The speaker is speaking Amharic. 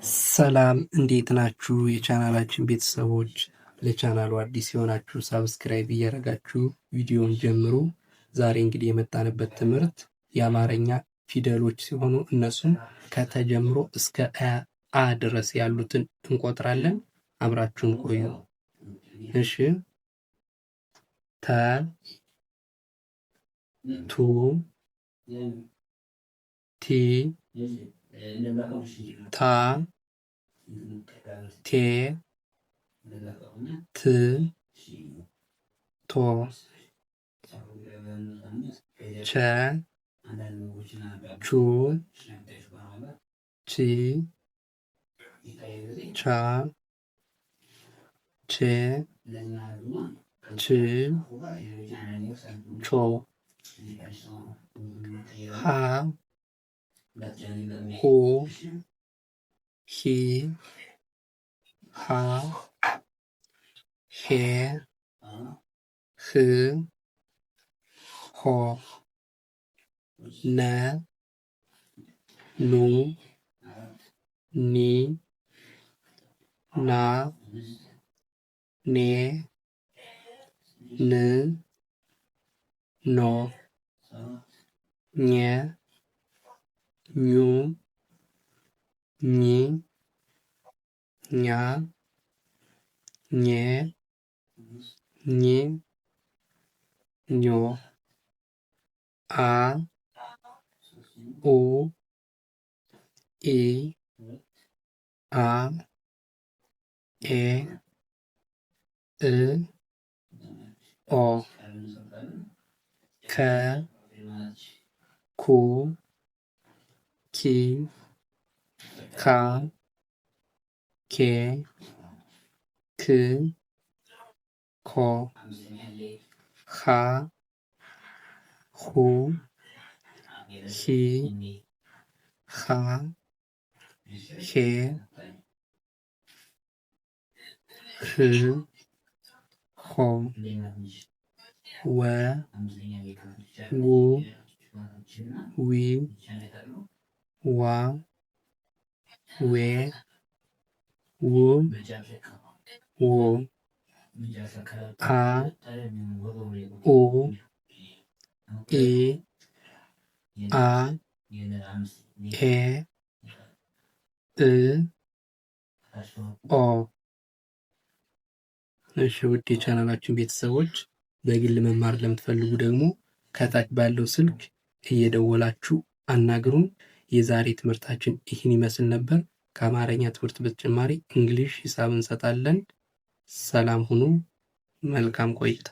ሰላም እንዴት ናችሁ? የቻናላችን ቤተሰቦች ለቻናሉ አዲስ የሆናችሁ ሳብስክራይብ እያደረጋችሁ ቪዲዮን ጀምሩ። ዛሬ እንግዲህ የመጣንበት ትምህርት የአማርኛ ፊደሎች ሲሆኑ እነሱም ከተጀምሮ እስከ አ ድረስ ያሉትን እንቆጥራለን። አብራችሁን ቆዩ። እሺ ተ ቱ ቲ ታ ቴ ት ቶ ቸ ቹ ቺ ቻ ቼ ች ቾ ሃ ሁ ሂ ሃ ሄ ህ ሆ ነ ኑ ኒ ና ኔ ን ኖ ኘ ኙ ኚ ኛ ኘ ኚ ኞ አ ኡ ኢ አ ኤ እ ኦ ከ ኩ ኪ ካ ኬ ክ ኮ ኻ ሁ ሂ ሃ ሄ ህ ሆ ወ ው ዊ ዋ ዌ ው ዎ አ ኡ ኢ አ ኤ እ ኦ። እሺ ውድ የቻናላችን ቤተሰቦች በግል መማር ለምትፈልጉ ደግሞ ከታች ባለው ስልክ እየደወላችሁ አናግሩን። የዛሬ ትምህርታችን ይህን ይመስል ነበር። ከአማርኛ ትምህርት በተጨማሪ እንግሊሽ፣ ሂሳብ እንሰጣለን። ሰላም ሁኑ። መልካም ቆይታ